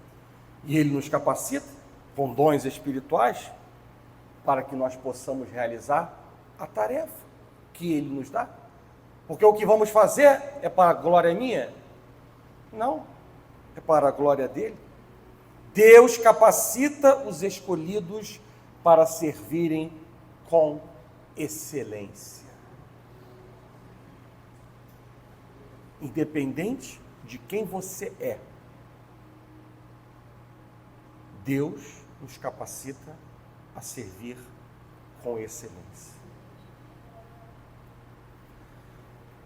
e Ele nos capacita com dons espirituais para que nós possamos realizar a tarefa que Ele nos dá. Porque o que vamos fazer é para a glória minha? Não, é para a glória dele. Deus capacita os escolhidos para servirem com excelência. Independente de quem você é, Deus nos capacita a servir com excelência.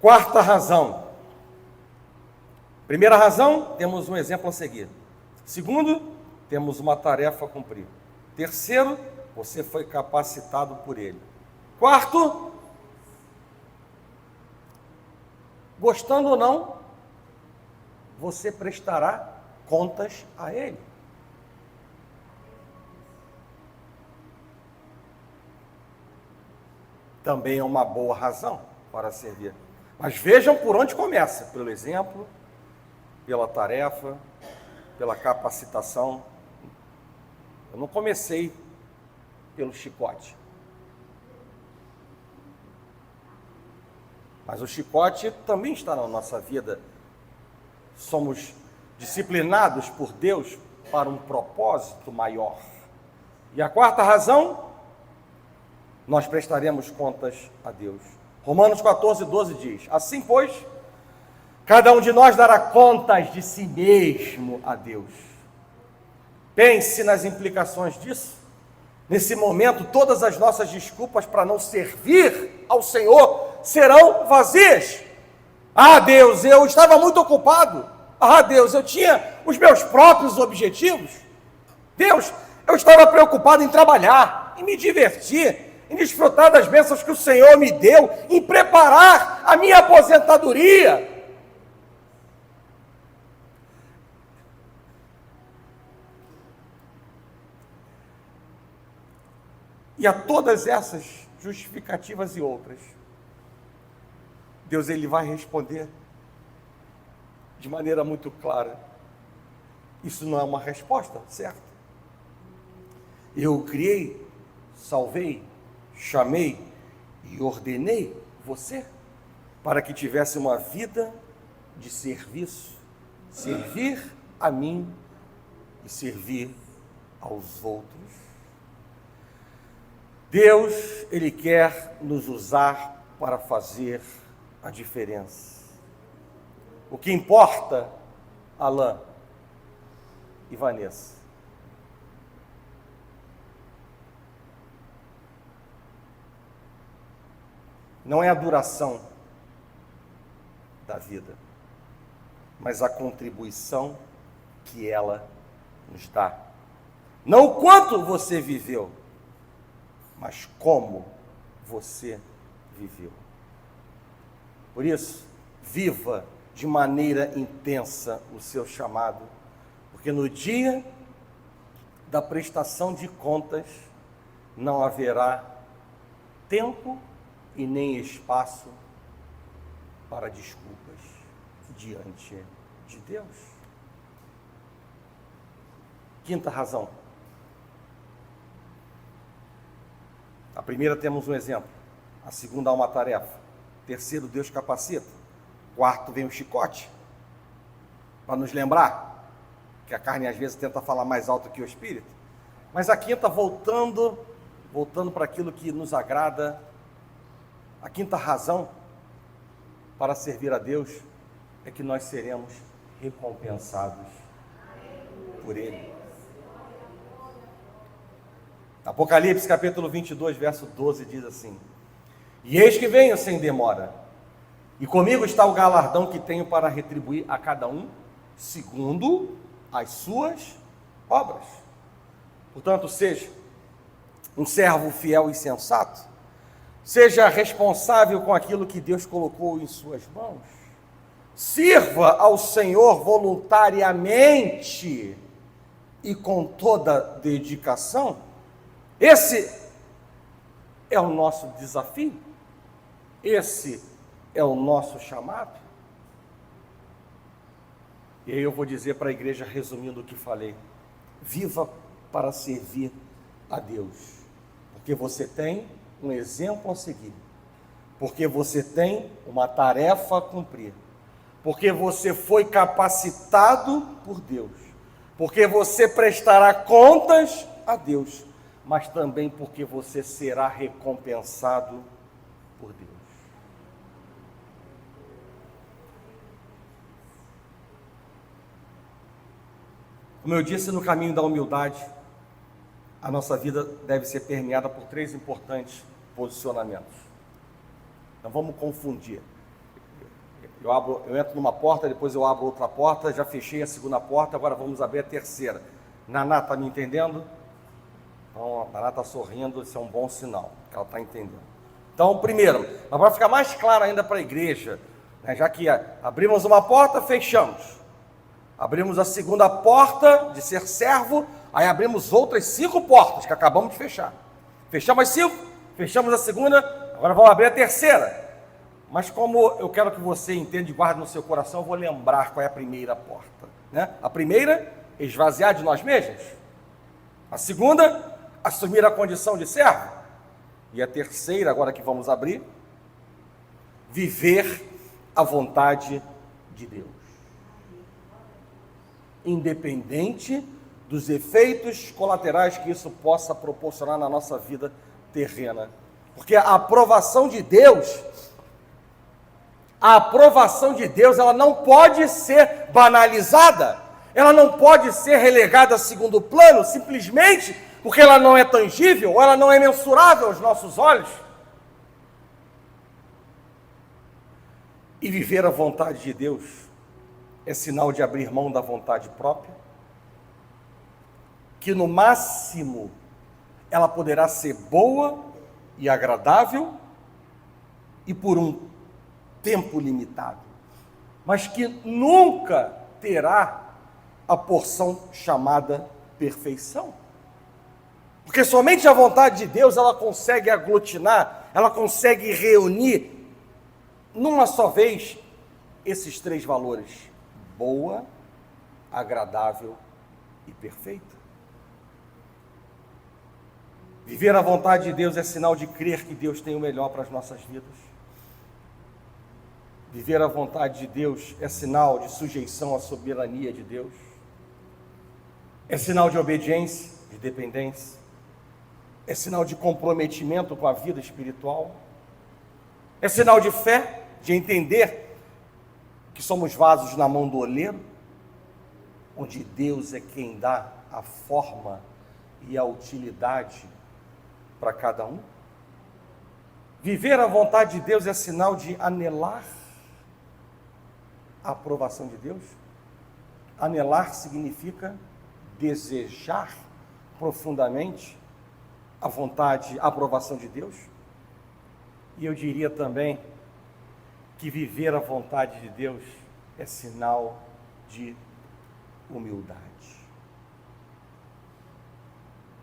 Quarta razão. Primeira razão, temos um exemplo a seguir. Segundo, temos uma tarefa a cumprir. Terceiro, você foi capacitado por Ele. Quarto, gostando ou não, você prestará contas a Ele. Também é uma boa razão para servir. Mas vejam por onde começa, pelo exemplo, pela tarefa, pela capacitação. Eu não comecei pelo chicote. Mas o chicote também está na nossa vida. Somos disciplinados por Deus para um propósito maior. E a quarta razão, nós prestaremos contas a Deus. Romanos 14:12 diz: assim, pois, cada um de nós dará contas de si mesmo a Deus. Pense nas implicações disso. Nesse momento, todas as nossas desculpas para não servir ao Senhor serão vazias. Ah, Deus, eu estava muito ocupado. Ah, Deus, eu tinha os meus próprios objetivos. Deus, eu estava preocupado em trabalhar, em me divertir, em desfrutar das bênçãos que o Senhor me deu, em preparar a minha aposentadoria. E a todas essas justificativas e outras, Deus ele vai responder de maneira muito clara. Isso não é uma resposta, certo? Eu o criei, salvei, chamei e ordenei você para que tivesse uma vida de serviço, servir a mim e servir aos outros. Deus, ele quer nos usar para fazer a diferença. O que importa, Alain e Vanessa, não é a duração da vida, mas a contribuição que ela nos dá. Não o quanto você viveu, mas como você viveu. Por isso, viva de maneira intensa o seu chamado, porque no dia da prestação de contas não haverá tempo e nem espaço para desculpas diante de Deus. Quinta razão. A primeira, temos um exemplo. A segunda, há uma tarefa. Terceiro, Deus capacita. Quarto, vem o chicote, para nos lembrar que a carne às vezes tenta falar mais alto que o espírito. Mas a quinta, voltando para aquilo que nos agrada, a quinta razão para servir a Deus é que nós seremos recompensados por Ele. Apocalipse capítulo 22, verso 12 diz assim: E eis que venho sem demora, e comigo está o galardão que tenho para retribuir a cada um segundo as suas obras. Portanto, seja um servo fiel e sensato, seja responsável com aquilo que Deus colocou em suas mãos, sirva ao Senhor voluntariamente e com toda dedicação. Esse é o nosso desafio, esse é o nosso chamado. E aí eu vou dizer para a igreja, resumindo o que falei: viva para servir a Deus, porque você tem um exemplo a seguir, porque você tem uma tarefa a cumprir, porque você foi capacitado por Deus, porque você prestará contas a Deus, mas também porque você será recompensado por Deus. Como eu disse, no caminho da humildade, a nossa vida deve ser permeada por 3 importantes posicionamentos. Não vamos confundir. Eu entro numa porta, depois eu abro outra porta, já fechei a segunda porta, agora vamos abrir a terceira. Naná, está me entendendo? Então, a Naná está sorrindo, isso é um bom sinal, que ela está entendendo. Então, primeiro, mas para ficar mais claro ainda para a igreja, né, já que abrimos uma porta, fechamos. Abrimos a segunda porta de ser servo, aí abrimos outras 5 portas que acabamos de fechar. Fechamos as 5, fechamos a segunda, agora vamos abrir a terceira. Mas como eu quero que você entenda e guarde no seu coração, eu vou lembrar qual é a primeira porta, né? A primeira, esvaziar de nós mesmos. A segunda, assumir a condição de servo. E a terceira, agora que vamos abrir, viver a vontade de Deus, independente dos efeitos colaterais que isso possa proporcionar na nossa vida terrena. Porque a aprovação de Deus, ela não pode ser banalizada, ela não pode ser relegada a segundo plano, simplesmente porque ela não é tangível, ou ela não é mensurável aos nossos olhos. E viver a vontade de Deus é sinal de abrir mão da vontade própria, que no máximo ela poderá ser boa e agradável e por um tempo limitado, mas que nunca terá a porção chamada perfeição. Porque somente a vontade de Deus, ela consegue aglutinar, ela consegue reunir numa só vez esses 3 valores: boa, agradável e perfeita. Viver a vontade de Deus é sinal de crer que Deus tem o melhor para as nossas vidas. Viver a vontade de Deus é sinal de sujeição à soberania de Deus. É sinal de obediência, de dependência. É sinal de comprometimento com a vida espiritual. É sinal de fé, de entender que somos vasos na mão do oleiro, onde Deus é quem dá a forma e a utilidade para cada um. Viver a vontade de Deus é sinal de anelar a aprovação de Deus. Anelar significa desejar profundamente a vontade, a aprovação de Deus. E eu diria também que viver a vontade de Deus é sinal de humildade.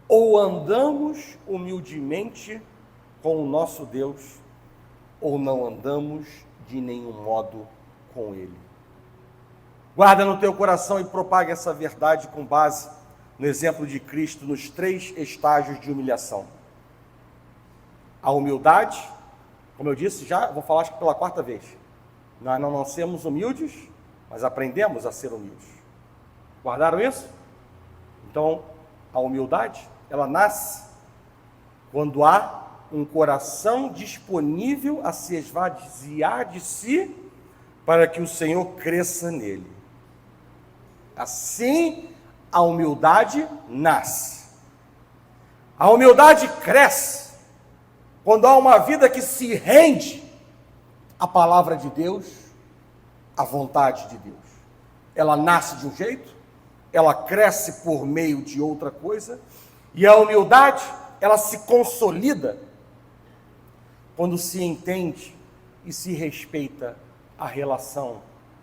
Ou andamos humildemente com o nosso Deus, ou não andamos de nenhum modo com Ele. Guarda no teu coração e propague essa verdade com base no exemplo de Cristo nos 3 estágios de humilhação. A humildade, como eu disse já, vou falar acho que pela 4ª vez. Nós não nascemos humildes, mas aprendemos a ser humildes. Guardaram isso? Então, a humildade, ela nasce quando há um coração disponível a se esvaziar de si para que o Senhor cresça nele. Assim, a humildade nasce. A humildade cresce quando há uma vida que se rende à palavra de Deus, à vontade de Deus. Ela nasce de um jeito, ela cresce por meio de outra coisa, e a humildade, ela se consolida quando se entende e se respeita a relação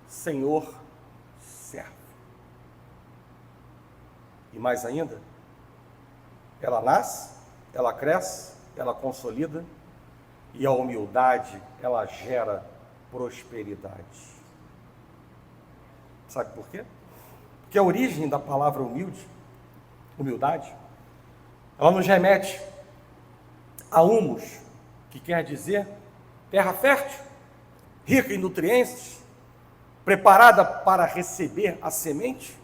Senhor-servo. E mais ainda, ela nasce, ela cresce, ela consolida, e a humildade, ela gera prosperidade. Sabe por quê? Porque a origem da palavra humildade, ela nos remete a humus, que quer dizer terra fértil, rica em nutrientes, preparada para receber a semente.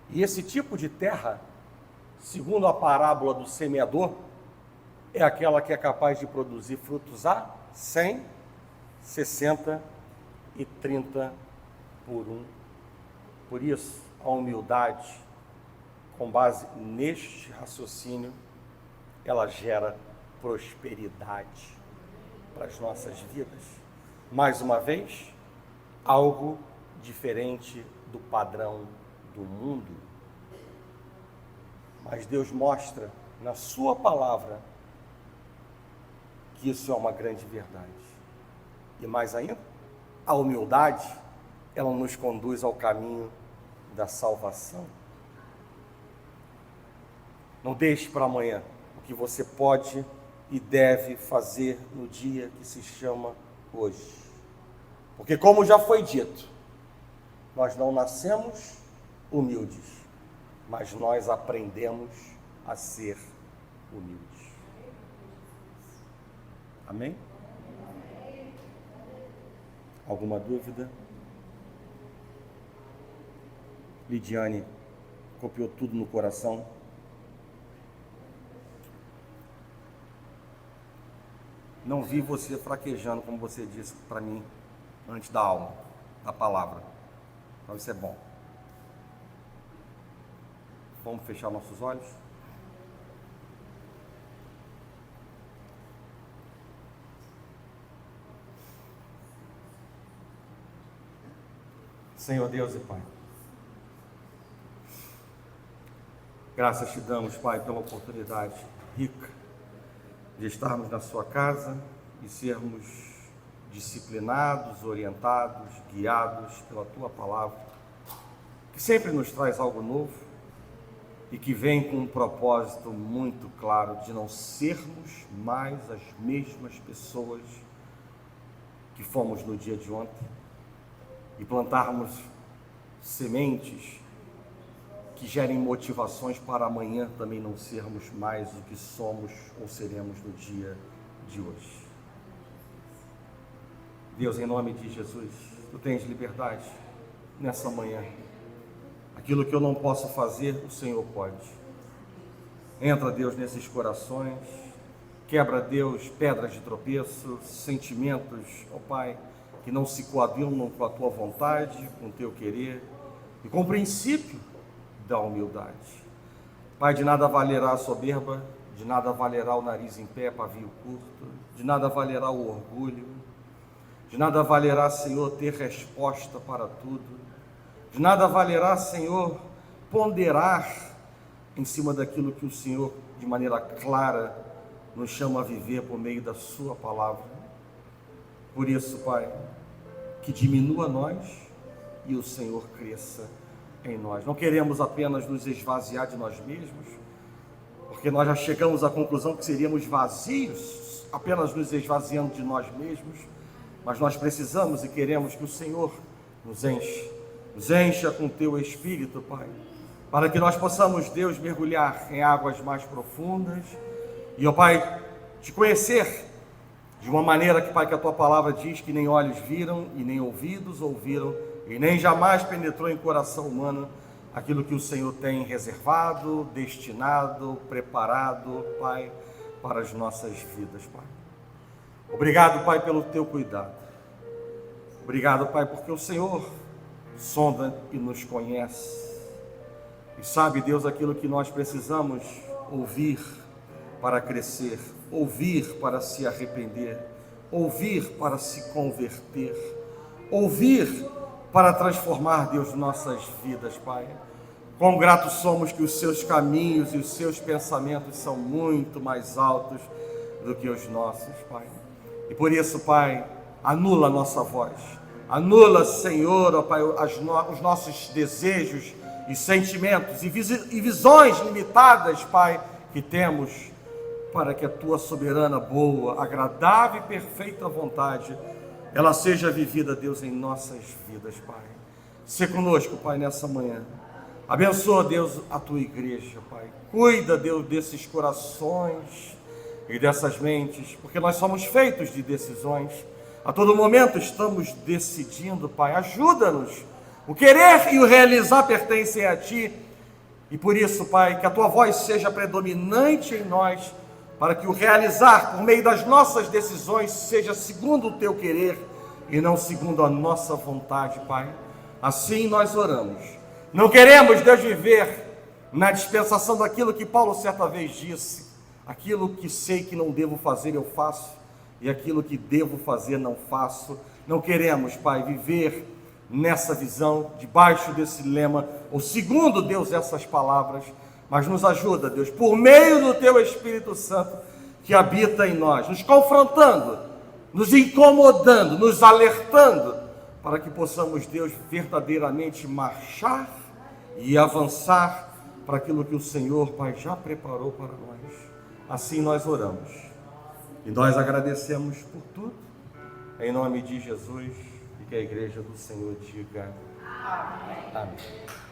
E esse tipo de terra, segundo a parábola do semeador, é aquela que é capaz de produzir frutos a 100, 60 e 30 por um. Por isso, a humildade, com base neste raciocínio, ela gera prosperidade para as nossas vidas. Mais uma vez, algo diferente do padrão do mundo. Mas Deus mostra na sua palavra que isso é uma grande verdade. E mais ainda, a humildade, ela nos conduz ao caminho da salvação. Não deixe para amanhã o que você pode e deve fazer no dia que se chama hoje. Porque, como já foi dito, nós não nascemos humildes, mas nós aprendemos a ser humildes. Amém? Alguma dúvida? Lidiane copiou tudo no coração. Não vi você fraquejando, como você disse para mim antes da aula, da palavra. Então isso é bom. Vamos fechar nossos olhos? Senhor Deus e Pai, graças te damos, Pai, pela oportunidade rica de estarmos na sua casa e sermos disciplinados, orientados, guiados pela tua palavra, que sempre nos traz algo novo e que vem com um propósito muito claro de não sermos mais as mesmas pessoas que fomos no dia de ontem e plantarmos sementes que gerem motivações para amanhã também não sermos mais o que somos ou seremos no dia de hoje. Deus, em nome de Jesus, tu tens liberdade nessa manhã. Aquilo que eu não posso fazer, o Senhor pode. Entra, Deus, nesses corações, quebra, Deus, pedras de tropeço, sentimentos, ó Pai, que não se coadunam com a tua vontade, com o teu querer e com o princípio da humildade. Pai, de nada valerá a soberba, de nada valerá o nariz em pé, pavio curto, de nada valerá o orgulho, de nada valerá, Senhor, ter resposta para tudo, de nada valerá, Senhor, ponderar em cima daquilo que o Senhor, de maneira clara, nos chama a viver por meio da sua palavra. Por isso, Pai, que diminua nós e o Senhor cresça em nós. Não queremos apenas nos esvaziar de nós mesmos, porque nós já chegamos à conclusão que seríamos vazios, apenas nos esvaziando de nós mesmos, mas nós precisamos e queremos que o Senhor nos encha com teu Espírito, Pai, para que nós possamos, Deus, mergulhar em águas mais profundas e, ó Pai, te conhecer de uma maneira que, Pai, que a tua palavra diz que nem olhos viram e nem ouvidos ouviram e nem jamais penetrou em coração humano aquilo que o Senhor tem reservado, destinado, preparado, Pai, para as nossas vidas, Pai. Obrigado, Pai, pelo teu cuidado. Obrigado, Pai, porque o Senhor sonda e nos conhece e sabe, Deus, aquilo que nós precisamos ouvir para crescer, ouvir para se arrepender, ouvir para se converter, ouvir para transformar, Deus, nossas vidas, Pai. Quão gratos somos que os seus caminhos e os seus pensamentos são muito mais altos do que os nossos, Pai. E por isso, Pai, anula a nossa voz, anula, Senhor, ó Pai, os nossos desejos e sentimentos e visões limitadas, Pai, que temos, para que a Tua soberana, boa, agradável e perfeita vontade, ela seja vivida, Deus, em nossas vidas, Pai. Sê conosco, Pai, nessa manhã. Abençoa, Deus, a Tua igreja, Pai. Cuida, Deus, desses corações e dessas mentes, porque nós somos feitos de decisões. A todo momento estamos decidindo, Pai. Ajuda-nos. O querer e o realizar pertencem a Ti. E por isso, Pai, que a Tua voz seja predominante em nós, para que o realizar por meio das nossas decisões seja segundo o Teu querer e não segundo a nossa vontade, Pai. Assim nós oramos. Não queremos, Deus, viver na dispensação daquilo que Paulo certa vez disse: aquilo que sei que não devo fazer eu faço, e aquilo que devo fazer não faço. Não queremos, Pai, viver nessa visão, debaixo desse lema, ou segundo, Deus, essas palavras, mas nos ajuda, Deus, por meio do Teu Espírito Santo que habita em nós, nos confrontando, nos incomodando, nos alertando, para que possamos, Deus, verdadeiramente marchar e avançar para aquilo que o Senhor, Pai, já preparou para nós. Assim nós oramos e nós agradecemos por tudo, em nome de Jesus, e que a igreja do Senhor diga amém. Amém.